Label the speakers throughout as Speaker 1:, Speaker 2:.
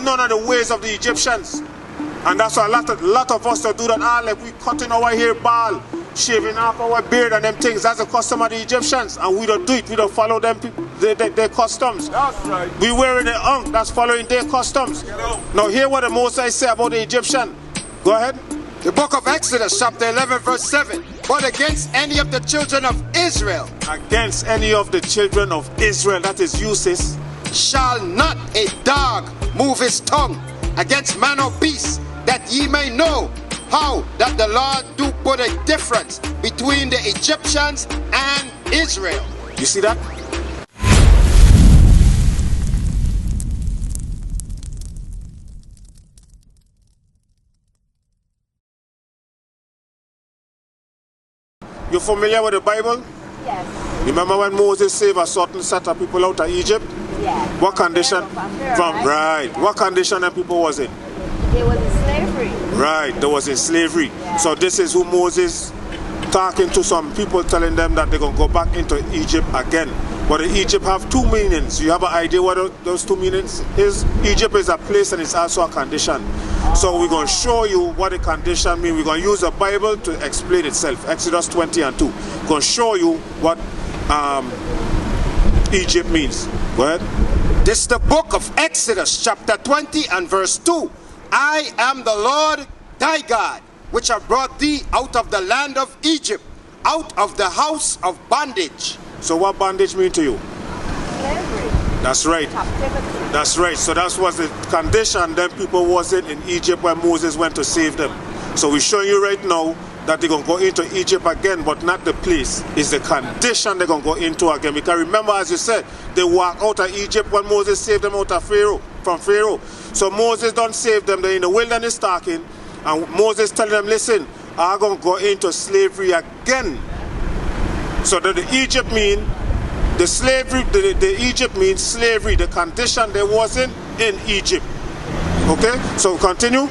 Speaker 1: none of the ways of the Egyptians. And that's why a lot of us that do that, like we cutting our hair bald, shaving off our beard and them things. That's the custom of the Egyptians, and we don't do it. We don't follow them their customs.
Speaker 2: That's right.
Speaker 1: We wearing the Ankh, that's following their customs. Now hear what the Moses say about the Egyptian. Go ahead.
Speaker 3: The book of Exodus, chapter 11, verse 7. But against any of the children of Israel.
Speaker 1: Against any of the children of Israel, that is you, sis.
Speaker 3: Shall not a dog move his tongue against man or beast, that ye may know how that the Lord do put a difference between the Egyptians and Israel.
Speaker 1: You see that? You familiar with the Bible?
Speaker 4: Yes.
Speaker 1: Remember when Moses saved a certain set of people out of Egypt?
Speaker 4: Yes.
Speaker 1: What condition?
Speaker 4: Right.
Speaker 1: What condition the people was in?
Speaker 4: They was in slavery.
Speaker 1: Right, they was in slavery.
Speaker 4: Yeah.
Speaker 1: So this is who Moses talking to some people, telling them that they're going to go back into Egypt again. But Egypt have two meanings. You have an idea what those two meanings is? Egypt is a place and it's also a condition. So we're going to show you what the condition means. We're going to use the Bible to explain itself. Exodus 20 and 2. We're going to show you what Egypt means. Go ahead.
Speaker 3: This is the book of Exodus, chapter 20 and verse 2. I am the Lord thy God, which have brought thee out of the land of Egypt, out of the house of bondage.
Speaker 1: So what bondage mean to you?
Speaker 4: Slavery.
Speaker 1: That's right.
Speaker 4: Captivity.
Speaker 1: That's right. So that was the condition them people wasn't in Egypt when Moses went to save them. So we're showing you right now that they're going to go into Egypt again, but not the place. It's the condition they're going to go into again. Because remember, as you said, they walked out of Egypt when Moses saved them out of from Pharaoh. So Moses don't save them. They're in the wilderness talking. And Moses telling them, listen, I'm going to go into slavery again. So that the Egypt mean, the slavery, the Egypt means slavery, the condition they wasn't in Egypt. Okay, so continue.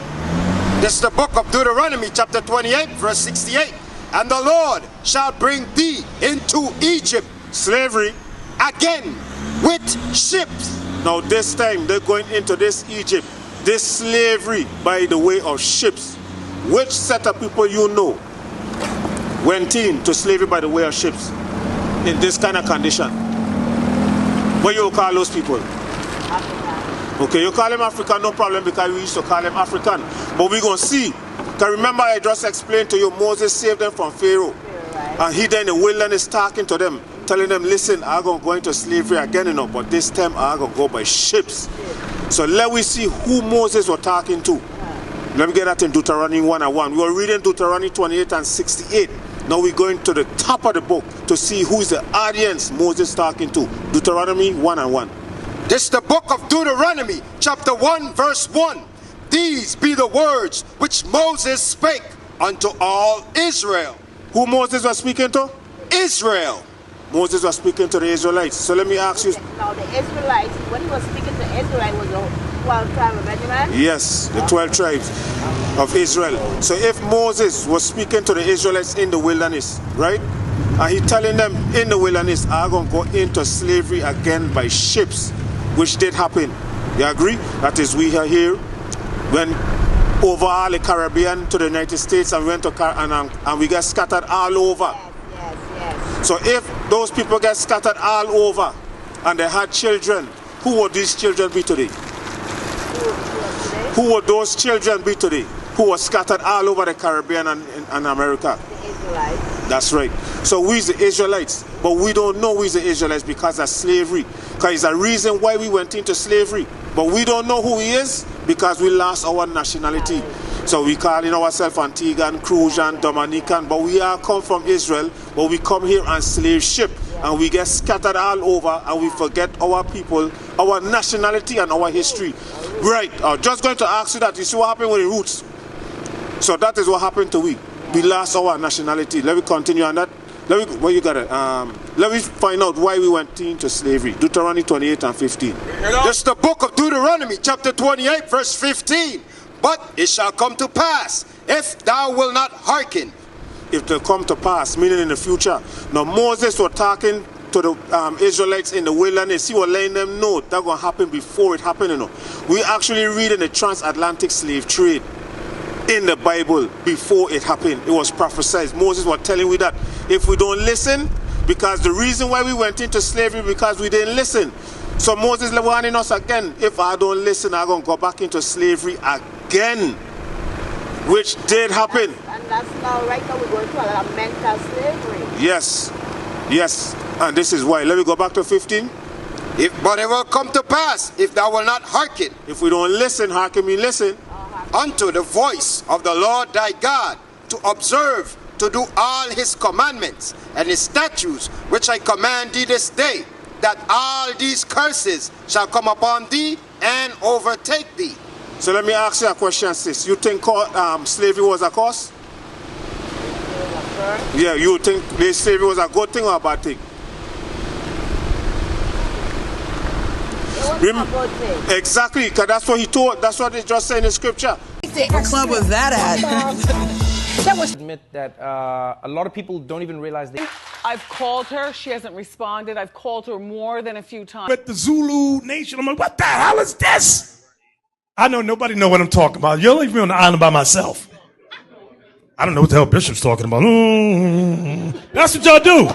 Speaker 3: This is the book of Deuteronomy, chapter 28, verse 68. And the Lord shall bring thee into Egypt,
Speaker 1: slavery,
Speaker 3: again with ships.
Speaker 1: Now this time they're going into this Egypt, this slavery by the way of ships. Which set of people you know went into slavery by the way of ships in this kind of condition? What you call those people?
Speaker 4: African.
Speaker 1: Okay, you call them African, no problem, because we used to call them African. But we're going to see. Because remember I just explained to you, Moses saved them from Pharaoh.
Speaker 4: Right.
Speaker 1: And he then in the wilderness talking to them, telling them, listen, I'm going to go into slavery again, but this time I'm going to go by ships. So let we see who Moses was talking to. Let me get that in Deuteronomy 1 and 1. We were reading Deuteronomy 28 and 68. Now we're going to the top of the book to see who is the audience Moses talking to. Deuteronomy 1 and 1.
Speaker 3: This is the book of Deuteronomy, chapter 1, verse 1. These be the words which Moses spake unto all Israel.
Speaker 1: Who Moses was speaking to?
Speaker 3: Israel.
Speaker 1: Moses was speaking to the Israelites. So let me ask you.
Speaker 4: Now the Israelites, when he was speaking to Israel, was the 12 tribes of Benjamin?
Speaker 1: Yes, the 12 tribes of Israel. So if Moses was speaking to the Israelites in the wilderness, right? And he telling them in the wilderness, I'm going to go into slavery again by ships, which did happen. You agree? That is, we are here, went over all the Caribbean to the United States and went to and we got scattered all over.
Speaker 4: Yes.
Speaker 1: So if those people get scattered all over and they had children, who would these children be today? Who would those children be today? Who were scattered all over the Caribbean and America?
Speaker 4: The Israelites.
Speaker 1: That's right. So we's the Israelites, but we don't know we's the Israelites because of slavery. Because it's a reason why we went into slavery. But we don't know who he is because we lost our nationality. So we calling ourselves Antiguan, Crucian, Dominican, but we are come from Israel, but we come here on slave ship. And we get scattered all over and we forget our people, our nationality and our history. Right, I'm just going to ask you that. You see what happened with the roots? So that is what happened to we. We lost our nationality. Let me continue on that. Let me find out why we went into slavery. Deuteronomy 28 and 15.
Speaker 3: This is the book of Deuteronomy, chapter 28, verse 15. But it shall come to pass, if thou wilt not hearken.
Speaker 1: If they come to pass, meaning in the future. Now Moses was talking to the Israelites in the wilderness. He was letting them know that going to happen before it happened. You know, we actually read in the transatlantic slave trade in the Bible before it happened. It was prophesied. Moses was telling we that if we don't listen, because the reason why we went into slavery because we didn't listen. So Moses was warning us again, if I don't listen, I'm going to go back into slavery again, which did happen.
Speaker 4: And that's now, right now we're going to a mental slavery.
Speaker 1: Yes, yes, and this is why. Let me go back to 15.
Speaker 3: But it will come to pass, if thou will not hearken.
Speaker 1: If we don't listen, hearken mean listen.
Speaker 3: Unto the voice of the Lord thy God, to observe, to do all his commandments and his statutes, which I command thee this day, that all these curses shall come upon thee and overtake thee.
Speaker 1: So let me ask you a question, sis. You think slavery was a cause? Yeah, you think slavery was a good thing or a bad thing? Exactly, because that's what he told. That's what they just said in the scripture.
Speaker 2: What club was that at?
Speaker 5: That was admit that a lot of people don't even realize they.
Speaker 6: I've called her. She hasn't responded. I've called her more than a few times.
Speaker 7: With the Zulu Nation, I'm like, what the hell is this? I know nobody know what I'm talking about. You'll leave me on the island by myself. I don't know what the hell Bishop's talking about. That's what y'all do.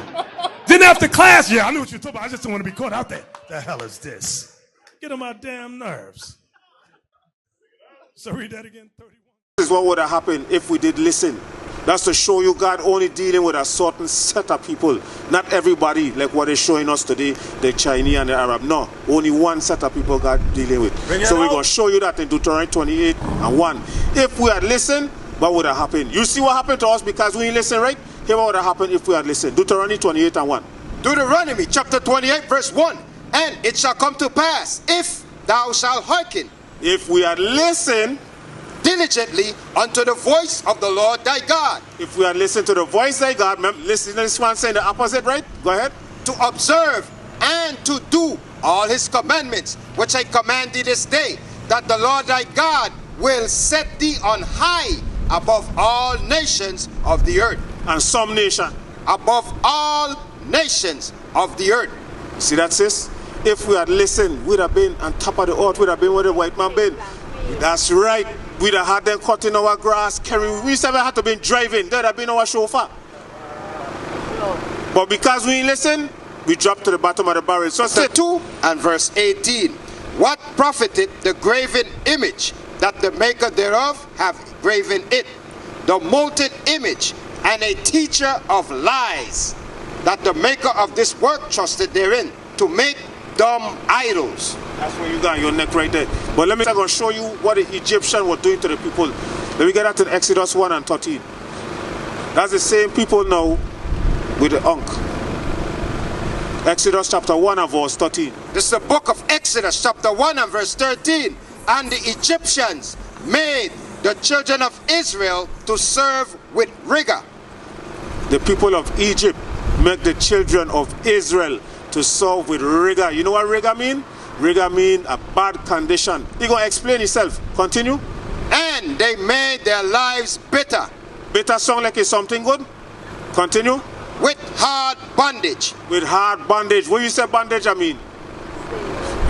Speaker 7: Then after class, yeah, I knew what you were talking about. I just don't want to be caught out there. The hell is this? Get on my damn nerves. So read that again, 31.
Speaker 1: This is what would have happened if we did listen. That's to show you God only dealing with a certain set of people. Not everybody, like what they're showing us today, the Chinese and the Arab. No, only one set of people God dealing with. So we're going to show you that in Deuteronomy 28 and 1. If we had listened, what would have happened? You see what happened to us because we didn't listen, right? Here what would have happened if we had listened. Deuteronomy 28 and 1.
Speaker 3: Deuteronomy chapter 28 verse 1. And it shall come to pass, if thou shalt hearken.
Speaker 1: If we had listened
Speaker 3: diligently unto the voice of the Lord thy God.
Speaker 1: If we had listened to the voice of thy God, listen to this one saying the opposite, right? Go ahead.
Speaker 3: To observe and to do all his commandments, which I command thee this day, that the Lord thy God will set thee on high above all nations of the earth.
Speaker 1: And some nation.
Speaker 3: Above all nations of the earth.
Speaker 1: See that, sis? If we had listened, we'd have been on top of the earth, we'd have been where the white man been. That's right. We'd have had them cutting our grass, carrying. We never had to be driving. They'd have been our chauffeur. But because we didn't listen, we dropped to the bottom of the barrel. So
Speaker 3: 2 and verse 18. What profited the graven image that the maker thereof have graven it, the molten image, and a teacher of lies, that the maker of this work trusted therein, to make dumb idols.
Speaker 1: That's where you got your neck right there. But let me show you what the Egyptians were doing to the people. Let me get that in Exodus 1 and 13. That's the same people now with the Ankh. Exodus chapter 1 and verse 13.
Speaker 3: This is the book of Exodus chapter 1 and verse 13. And the Egyptians made the children of Israel to serve with rigor.
Speaker 1: The people of Egypt make the children of Israel to serve with rigor. You know what rigor mean? Rigor mean a bad condition. You're going to explain yourself. Continue.
Speaker 3: And they made their lives bitter.
Speaker 1: Bitter sound like it's something good? Continue.
Speaker 3: With hard bondage.
Speaker 1: With hard bondage. When you say bondage, I mean?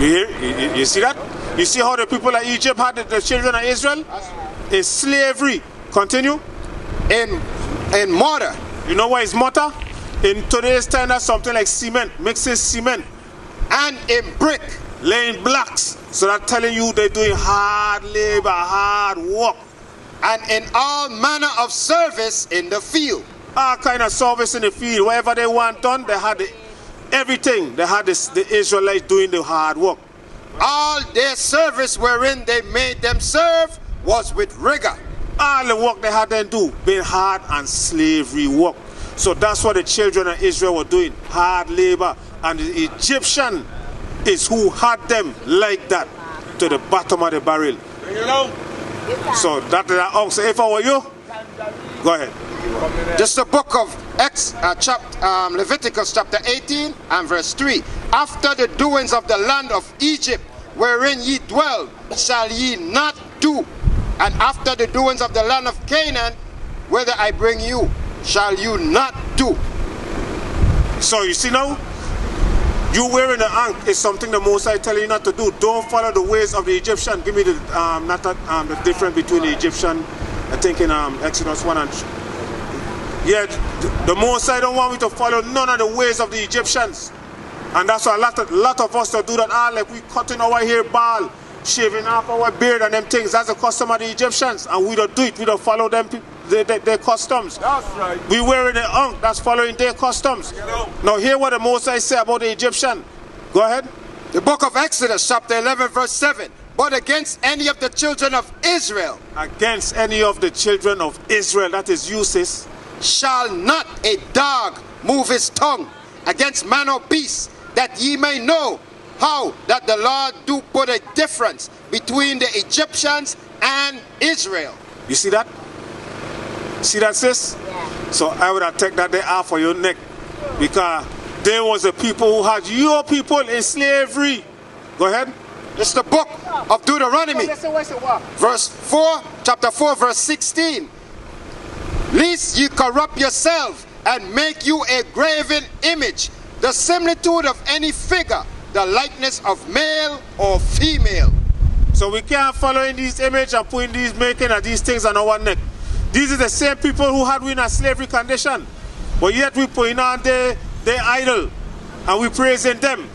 Speaker 1: You hear? You see that? You see how the people of Egypt had the children of Israel? It's slavery. Continue.
Speaker 3: In mortar.
Speaker 1: You know what is mortar? In today's time, that's something like cement. Mixing cement.
Speaker 3: And in brick.
Speaker 1: Laying blocks. So that's telling you they're doing hard labor, hard work.
Speaker 3: And in all manner of service in the field.
Speaker 1: All kind of service in the field. Whatever they want done, they had everything. They had the Israelites doing the hard work.
Speaker 3: All their service wherein they made them serve was with rigor.
Speaker 1: All the work they had them do, being hard and slavery work. So that's what the children of Israel were doing, hard labor. And the Egyptian is who had them like that to the bottom of the barrel. So that also, if I were you, go ahead.
Speaker 3: Just the book of Leviticus chapter 18 and verse 3. After the doings of the land of Egypt, wherein ye dwell, shall ye not do. And after the doings of the land of Canaan, whither I bring you, shall you not do.
Speaker 1: So you see now, You wearing the Ankh is something the Most High tell you not to do. Don't follow the ways of the Egyptian. Give me the the difference between the Egyptian. I think in Exodus 1 and yeah, the Most High don't want me to follow none of the ways of the Egyptians, and that's why a lot of us to do that. Like we cutting our hair bald, shaving off our beard and them things. That's the custom of the Egyptians, and we don't do it. We don't follow them. Their customs. That's right. We wearing the Ankh, that's following their customs. Now hear what the Most High say about the Egyptian. Go ahead.
Speaker 3: The book of Exodus, chapter 11, verse 7. But against any of the children of Israel.
Speaker 1: Against any of the children of Israel, that is you, sis.
Speaker 3: Shall not a dog move his tongue against man or beast, that ye may know how that the Lord do put a difference between the Egyptians and Israel.
Speaker 1: You see that? See that, sis?
Speaker 4: Yeah.
Speaker 1: So I would have taken that day off for your neck, because there was the people who had your people in slavery. Go ahead.
Speaker 3: It's the book of Deuteronomy, verse 4, chapter 4, verse 16. Lest ye corrupt yourself and make you a graven image, the similitude of any figure, the likeness of male or female.
Speaker 1: So we can't follow in these images and putting these making of these things on our neck. These are the same people who had we in a slavery condition, but yet we putting on their idol and we praising them.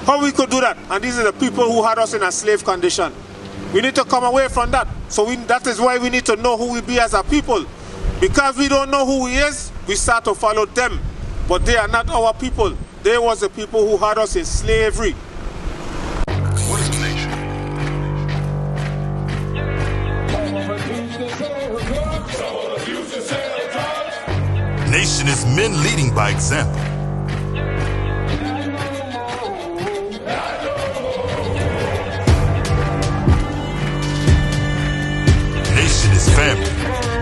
Speaker 1: How we could do that? And these are the people who had us in a slave condition. We need to come away from that. So that is why we need to know who we be as a people. Because we don't know who he is, we start to follow them. But they are not our people. They was the people who had us in slavery.
Speaker 8: What is a nation? Nation is men leading by example. Nation is family.